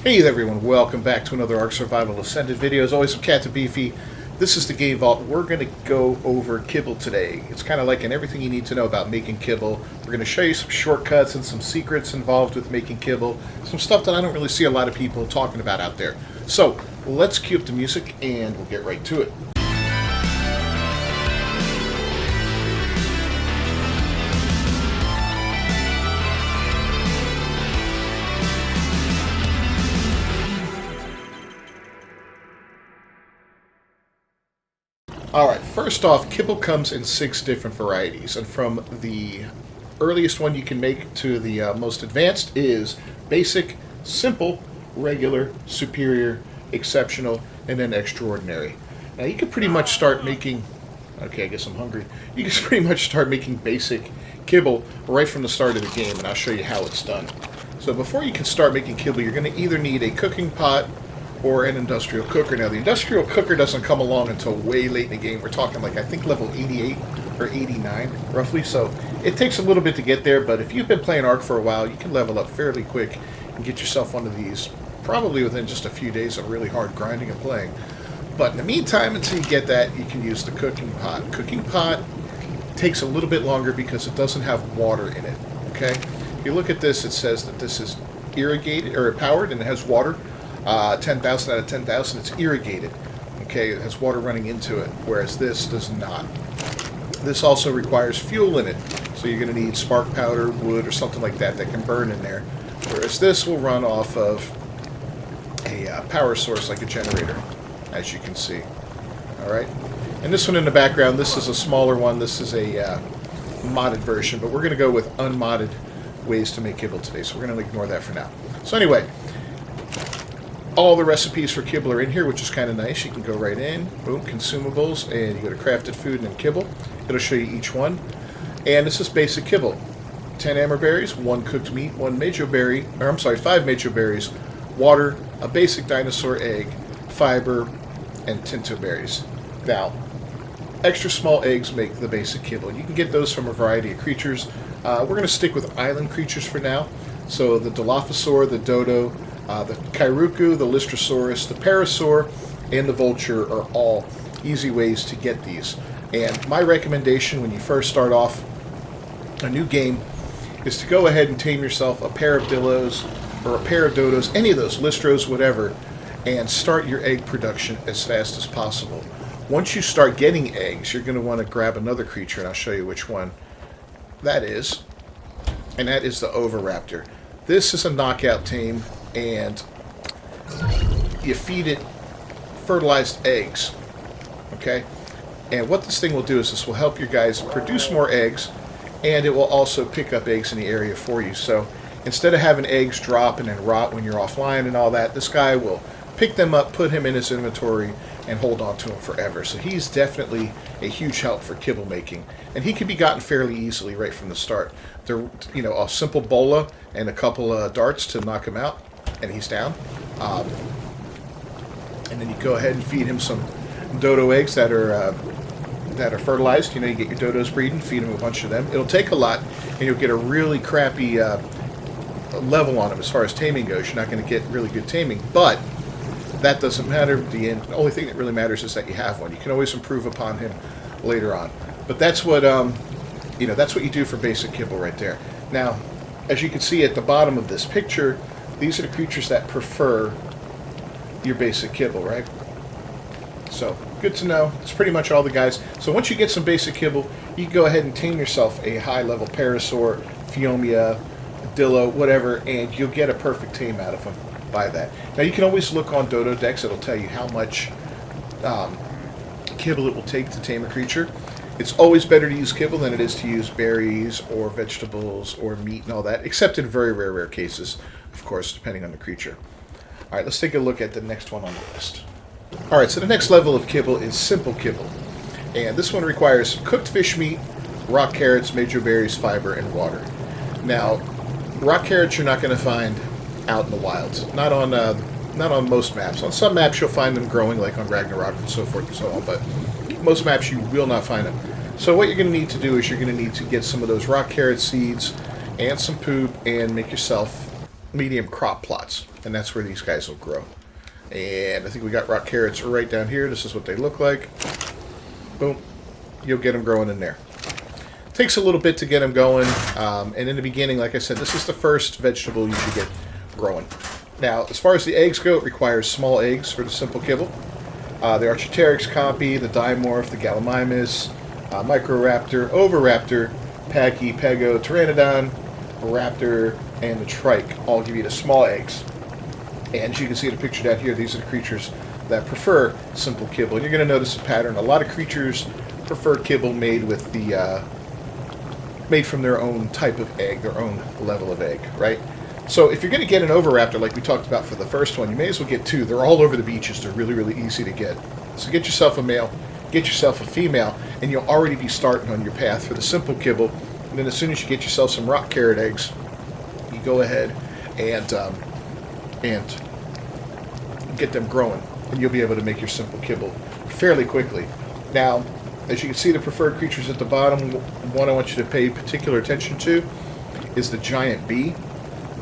Hey there everyone, welcome back to another Ark Survival Ascended video. As always, I'm Captain Beefy. This is the Game Vault. We're going to go over kibble today. It's kind of like in everything you need to know about making kibble. We're going to show you some shortcuts and some secrets involved with making kibble. Some stuff that I don't really see a lot of people talking about out there. So, let's cue up the music and we'll get right to it. Alright, first off, kibble comes in 6 different varieties, and from the earliest one you can make to the most advanced is basic, simple, regular, superior, exceptional, and then extraordinary. Now you can pretty much start making, okay, I guess I'm hungry, you can pretty much start making basic kibble right from the start of the game, and I'll show you how it's done. So before you can start making kibble, you're going to either need a cooking pot or an industrial cooker. Now, the industrial cooker doesn't come along until way late in the game. We're talking like, I think, level 88 or 89, roughly. So it takes a little bit to get there, but if you've been playing Ark for a while, you can level up fairly quick and get yourself one of these probably within just a few days of really hard grinding and playing. But in the meantime, until you get that, you can use the cooking pot. Cooking pot takes a little bit longer because it doesn't have water in it, okay? If you look at this, it says that this is irrigated or powered and it has water. 10,000 out of 10,000, it's irrigated. Okay, it has water running into it, whereas this does not. This also requires fuel in it, so you're going to need spark powder, wood, or something like that that can burn in there. Whereas this will run off of a power source like a generator, as you can see. Alright, and this one in the background, this is a smaller one. This is a modded version, but we're going to go with unmodded ways to make kibble today, so we're going to ignore that for now. So anyway, all the recipes for kibble are in here, which is kind of nice. You can go right in, boom, consumables, and you go to crafted food and then kibble. It'll show you each one. And this is basic kibble. 10 amberberries, 1 cooked meat, 1 macho berry, or I'm sorry, 5 macho berries, water, a basic dinosaur egg, fiber, and tinto berries. Now, extra small eggs make the basic kibble. You can get those from a variety of creatures. We're going to stick with island creatures for now. So the Dilophosaur, the dodo, the Kairuku, the Lystrosaurus, the Parasaur, and the Vulture are all easy ways to get these. And my recommendation when you first start off a new game is to go ahead and tame yourself a pair of Dillos or a pair of Dodos, any of those, Lystros, whatever, and start your egg production as fast as possible. Once you start getting eggs, you're going to want to grab another creature, and I'll show you which one that is. And that is the Oviraptor. This is a knockout tame, and you feed it fertilized eggs, okay? And what this thing will do is this will help your guys produce more eggs, and it will also pick up eggs in the area for you. So instead of having eggs drop and then rot when you're offline and all that, this guy will pick them up, put him in his inventory, and hold on to him forever. So he's definitely a huge help for kibble making, and he can be gotten fairly easily right from the start. They're, you know, a simple bola and a couple of darts to knock him out, and he's down. And then you go ahead and feed him some dodo eggs that are fertilized. You know, you get your dodos breeding, feed him a bunch of them. It'll take a lot, and you'll get a really crappy level on him as far as taming goes. You're not going to get really good taming, but that doesn't matter. The only thing that really matters is that you have one. You can always improve upon him later on. But that's what you know. That's what you do for basic kibble right there. Now, as you can see at the bottom of this picture, these are the creatures that prefer your basic kibble, right? So, good to know. It's pretty much all the guys. So once you get some basic kibble, you can go ahead and tame yourself a high-level Parasaur, Phiomia, Dillo, whatever, and you'll get a perfect tame out of them by that. Now, you can always look on Dodo Decks. It'll tell you how much kibble it will take to tame a creature. It's always better to use kibble than it is to use berries or vegetables or meat and all that, except in very rare cases, of course, depending on the creature. All right, let's take a look at the next one on the list. All right, so the next level of kibble is simple kibble. And this one requires cooked fish meat, rock carrots, macho berries, fiber, and water. Now, rock carrots you're not going to find out in the wild. Not on most maps. On some maps you'll find them growing, like on Ragnarok and so forth and so on, but most maps you will not find them. So what you're going to need to do is you're going to need to get some of those rock carrot seeds and some poop and make yourself medium crop plots, and that's where these guys will grow. And I think we got rock carrots right down here. This is what they look like. Boom. You'll get them growing in there. Takes a little bit to get them going, and in the beginning, like I said, this is the first vegetable you should get growing. Now, as far as the eggs go, it requires small eggs for the simple kibble. The Archaeopteryx campi, the Dimorph, the Gallimimus, Microraptor, Oviraptor, Pachy, Pego, Pteranodon, Raptor, and the Trike all give you the small eggs. And as you can see in the picture down here, these are the creatures that prefer simple kibble. And you're going to notice a pattern. A lot of creatures prefer kibble made with the made from their own type of egg, their own level of egg, right? So if you're going to get an Oviraptor like we talked about for the first one, you may as well get two. They're all over the beaches. They're really, really easy to get. So get yourself a male, get yourself a female, and you'll already be starting on your path for the simple kibble. And then as soon as you get yourself some rock carrot eggs, you go ahead and get them growing, and you'll be able to make your simple kibble fairly quickly. Now, as you can see, the preferred creatures at the bottom, one I want you to pay particular attention to is the giant bee.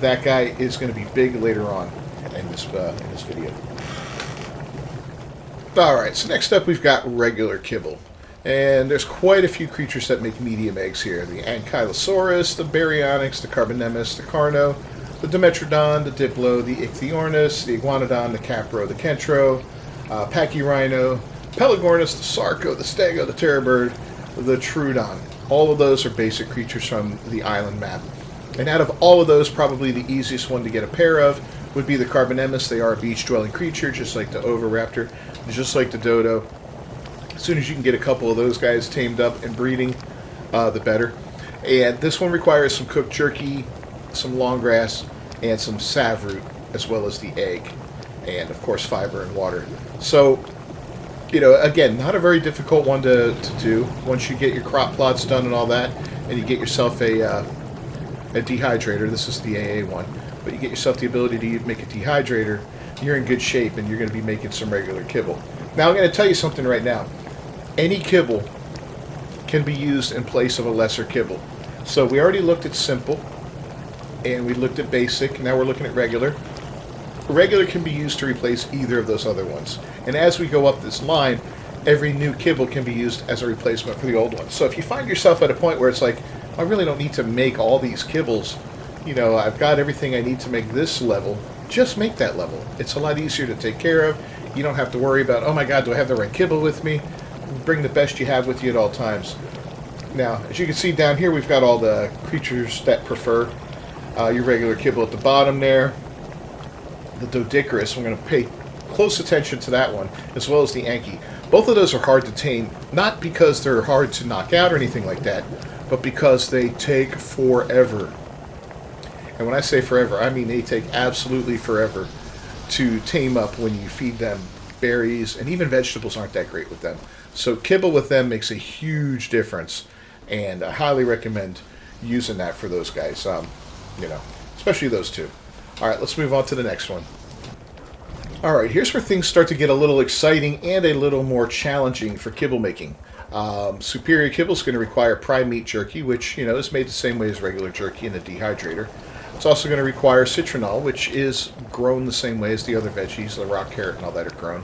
That guy is going to be big later on in this video. Alright, so next up we've got regular kibble. And there's quite a few creatures that make medium eggs here. The Ankylosaurus, the Baryonyx, the Carbonemus, the Carno, the Dimetrodon, the Diplo, the Ichthyornis, the Iguanodon, the Capro, the Kentro, Pachyrhino, Pelagornis, the Sarco, the Stego, the Terrorbird, the Troodon. All of those are basic creatures from the island map. And out of all of those, probably the easiest one to get a pair of would be the Carbonemus. They are a beach-dwelling creature, just like the Oviraptor, just like the Dodo. As soon as you can get a couple of those guys tamed up and breeding, the better. And this one requires some cooked jerky, some long grass, and some savroot, as well as the egg. And, of course, fiber and water. So, you know, again, not a very difficult one to do. Once you get your crop plots done and all that, and you get yourself a dehydrator, this is the AA one, but you get yourself the ability to make a dehydrator, you're in good shape, and you're going to be making some regular kibble. Now, I'm going to tell you something right now. Any kibble can be used in place of a lesser kibble. So we already looked at simple, and we looked at basic, now we're looking at regular. Regular can be used to replace either of those other ones. And as we go up this line, every new kibble can be used as a replacement for the old one. So if you find yourself at a point where it's like, I really don't need to make all these kibbles, you know, I've got everything I need to make this level, just make that level. It's a lot easier to take care of. You don't have to worry about, oh my god, do I have the right kibble with me? Bring the best you have with you at all times. Now, as you can see down here, we've got all the creatures that prefer your regular kibble at the bottom there. The Doedicurus, we're going to pay close attention to that one, as well as the Anky. Both of those are hard to tame, not because they're hard to knock out or anything like that, but because they take forever. And when I say forever, I mean they take absolutely forever to tame up when you feed them berries, and even vegetables aren't that great with them. So kibble with them makes a huge difference, and I highly recommend using that for those guys, you know, especially those two. Alright, let's move on to the next one. Alright, here's where things start to get a little exciting and a little more challenging for kibble making. Superior kibble is going to require prime meat jerky, which, you know, is made the same way as regular jerky in a dehydrator. It's also going to require citronal, which is grown the same way as the other veggies, the rock carrot and all that are grown.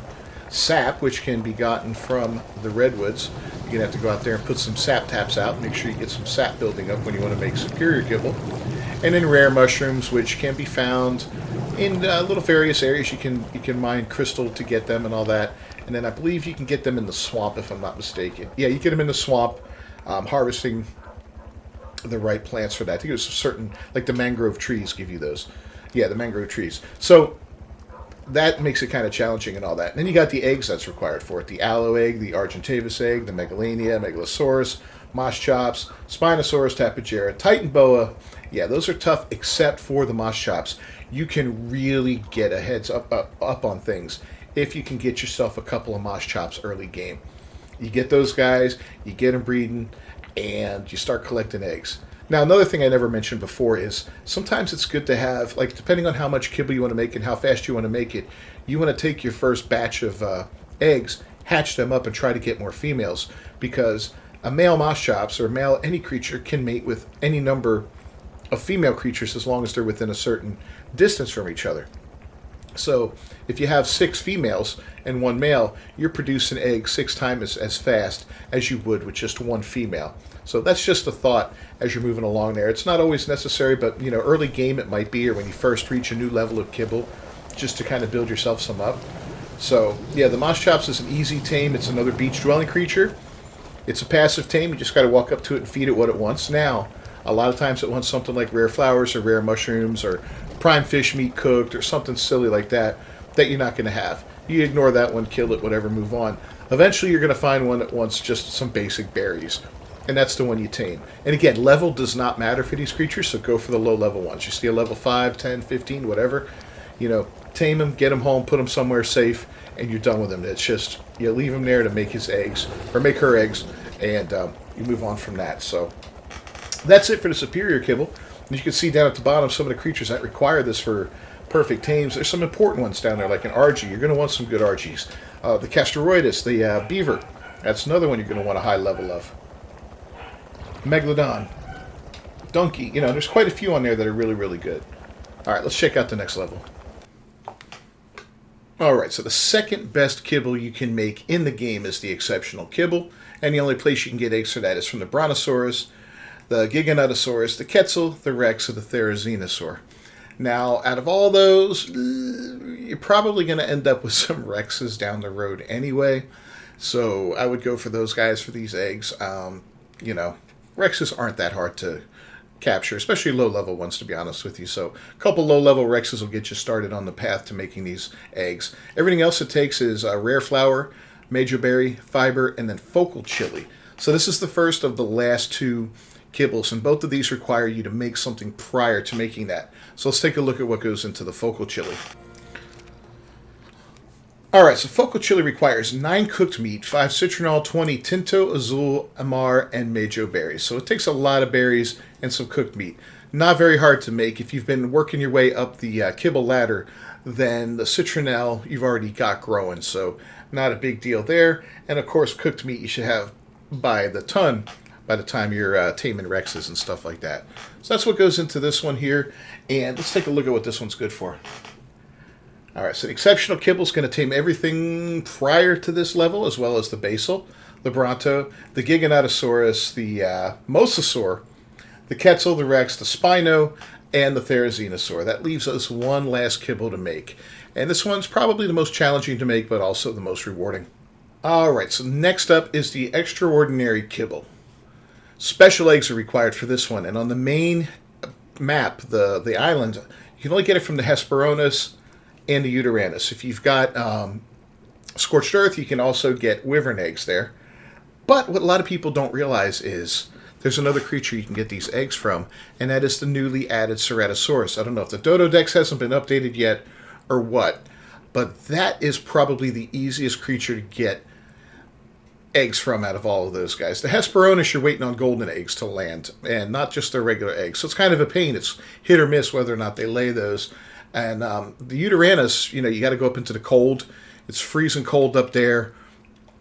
Sap, which can be gotten from the redwoods. You're going to have to go out there and put some sap taps out. Make sure you get some sap building up when you want to make superior kibble. And then rare mushrooms, which can be found in little various areas. You can mine crystal to get them and all that. And then I believe you can get them in the swamp, if I'm not mistaken. Yeah, you get them in the swamp, harvesting the right plants for that. I think there's certain, like the mangrove trees give you those. Yeah, the mangrove trees. So that makes it kind of challenging and all that. And then you got the eggs that's required for it. The aloe egg, the Argentavis egg, the Megalania, Megalosaurus, Moschops, Spinosaurus, Tapejara, Titan Boa. Yeah, those are tough except for the Moschops. You can really get a heads up on things if you can get yourself a couple of Moschops early game. You get those guys, you get them breeding, and you start collecting eggs. Now, another thing I never mentioned before is sometimes it's good to have, like, depending on how much kibble you want to make and how fast you want to make it, you want to take your first batch of eggs, hatch them up, and try to get more females, because a male Moschops or male any creature can mate with any number of female creatures as long as they're within a certain distance from each other. So if you have 6 females and 1 male, you're producing eggs 6 times as fast as you would with just 1 female. So that's just a thought as you're moving along there. It's not always necessary, but early game it might be, or when you first reach a new level of kibble, just to kind of build yourself some up. So yeah, the Moschops is an easy tame. It's another beach dwelling creature. It's a passive tame. You just got to walk up to it and feed it what it wants. Now, a lot of times it wants something like rare flowers or rare mushrooms or prime fish meat cooked or something silly like that you're not going to have. You ignore that one, kill it, whatever, move on. Eventually you're going to find one that wants just some basic berries. And that's the one you tame. And again, level does not matter for these creatures, so go for the low level ones. You see a level 5, 10, 15, whatever, tame them, get them home, put them somewhere safe, and you're done with them. It's just, you leave him there to make his eggs, or make her eggs, and you move on from that. So that's it for the superior kibble. And you can see down at the bottom some of the creatures that require this for perfect tames. There's some important ones down there, like an Argy. You're going to want some good Argies. The Castroidus, the beaver. That's another one you're going to want a high level of. Megalodon. Donkey. There's quite a few on there that are really, really good. All right, let's check out the next level. All right, so the second best kibble you can make in the game is the Exceptional Kibble. And the only place you can get eggs for that is from the Brontosaurus, the Giganotosaurus, the Quetzal, the Rex, or the Therizinosaur. Now, out of all those, you're probably going to end up with some Rexes down the road anyway. So I would go for those guys for these eggs. Rexes aren't that hard to capture, especially low-level ones, to be honest with you. So a couple low-level Rexes will get you started on the path to making these eggs. Everything else it takes is rare flower, major berry, fiber, and then focal chili. So this is the first of the last 2 kibbles, and both of these require you to make something prior to making that. So let's take a look at what goes into the focal chili. Alright, so focal chili requires 9 cooked meat, 5 citronal, 20 tinto, azul, amar, and majo berries. So it takes a lot of berries and some cooked meat. Not very hard to make. If you've been working your way up the kibble ladder, then the citronelle you've already got growing, so not a big deal there. And of course, cooked meat you should have by the ton by the time you're taming Rexes and stuff like that. So that's what goes into this one here, and let's take a look at what this one's good for. Alright, so the Exceptional Kibble is going to tame everything prior to this level, as well as the Basal, the Bronto, the Giganotosaurus, the Mosasaur, the Quetzal, the Rex, the Spino, and the Therizinosaur. That leaves us one last kibble to make. And this one's probably the most challenging to make, but also the most rewarding. Alright, so next up is the Extraordinary Kibble. Special eggs are required for this one, and on the main map, the island, you can only get it from the Hesperornis and the Uteranus. If you've got Scorched Earth, you can also get wyvern eggs there. But what a lot of people don't realize is there's another creature you can get these eggs from, and that is the newly added Ceratosaurus. I don't know if the Dodo Dex hasn't been updated yet or what, but that is probably the easiest creature to get eggs from out of all of those guys. The Hesperornis, you're waiting on golden eggs to land, and not just their regular eggs. So it's kind of a pain. It's hit or miss whether or not they lay those. And the Uteranus, you got to go up into the cold. It's freezing cold up there.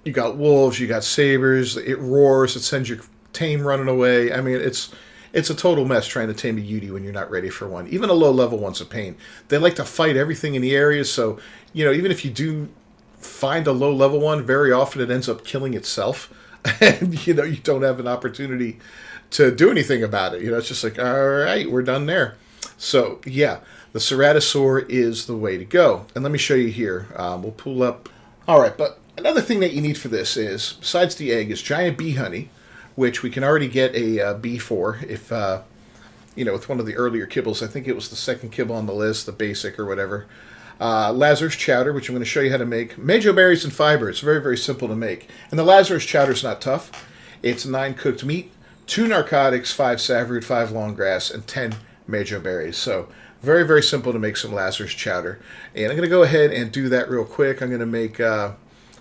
You got wolves, you got sabers. It roars. It sends your tame running away. I mean, it's a total mess trying to tame a Ute when you're not ready for one. Even a low-level one's a pain. They like to fight everything in the area, so even if you do find a low-level one, very often it ends up killing itself, and you don't have an opportunity to do anything about it. It's just like, all right, we're done there. So yeah, the Ceratosaur is the way to go. And let me show you here. We'll pull up. All right, but another thing that you need for this is, besides the egg, is giant bee honey, which we can already get a bee for if, with one of the earlier kibbles. I think it was the second kibble on the list, the basic or whatever. Lazarus chowder, which I'm going to show you how to make. Majo berries and fiber. It's very, very simple to make. And the Lazarus chowder is not tough. It's 9 cooked meat, 2 narcotics, 5 savroot, 5 long grass, and 10 majo berries. So very, very simple to make some Lazarus chowder. And I'm going to go ahead and do that real quick. I'm going to make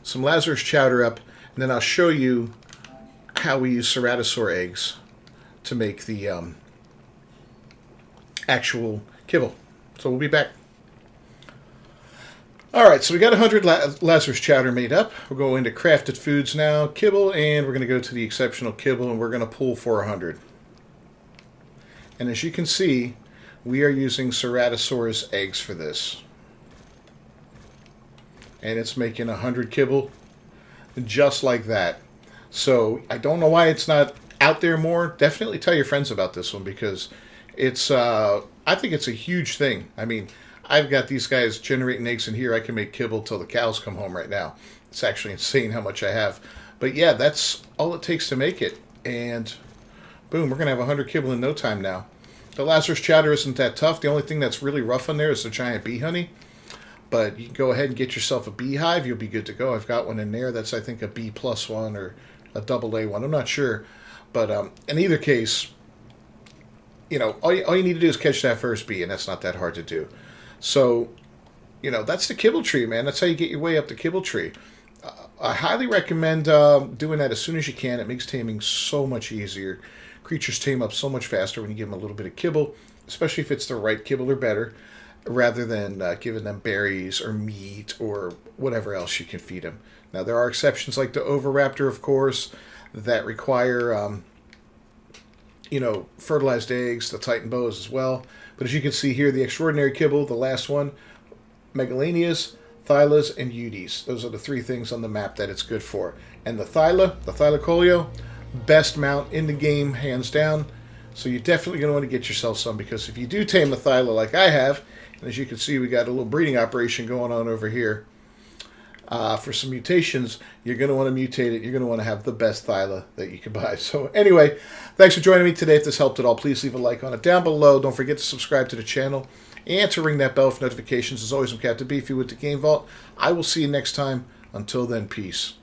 some Lazarus chowder up, and then I'll show you how we use Ceratosaur eggs to make the actual kibble. So we'll be back. Alright, so we got 100 Lazarus chowder made up. We'll go into crafted foods now, kibble, and we're going to go to the Exceptional Kibble, and we're going to pull for 100. And as you can see, we are using Ceratosaurus eggs for this. And it's making 100 kibble just like that. So I don't know why it's not out there more. Definitely tell your friends about this one, because it's I think it's a huge thing. I mean, I've got these guys generating eggs in here. I can make kibble till the cows come home right now. It's actually insane how much I have. But yeah, that's all it takes to make it. And boom, we're going to have 100 kibble in no time now. The Lazarus chowder isn't that tough. The only thing that's really rough on there is the giant bee honey. But you can go ahead and get yourself a beehive. You'll be good to go. I've got one in there. That's, I think, a B+ one or a AA one. I'm not sure. But in either case, you know, all you need to do is catch that first bee, and that's not that hard to do. So, you know, that's the kibble tree, man. That's how you get your way up the kibble tree. I highly recommend doing that as soon as you can. It makes taming so much easier. Creatures tame up so much faster when you give them a little bit of kibble, especially if it's the right kibble or better, rather than giving them berries or meat or whatever else you can feed them. Now, there are exceptions like the Oviraptor, of course, that require, you know, fertilized eggs, the Titan boas as well. But as you can see here, the Extraordinary Kibble, the last one, Megalanias, Thylas, and Eudes. Those are the three things on the map that it's good for. And the Thylacoleo, best mount in the game, hands down. So you're definitely going to want to get yourself some, because if you do tame the Thyla like I have, and as you can see, we got a little breeding operation going on over here for some mutations, you're going to want to mutate it. You're going to want to have the best Thyla that you can buy. So anyway, thanks for joining me today. If this helped at all, please leave a like on it down below. Don't forget to subscribe to the channel and to ring that bell for notifications. As always, I'm Captain Beefy with the Game Vault. I will see you next time. Until then, peace.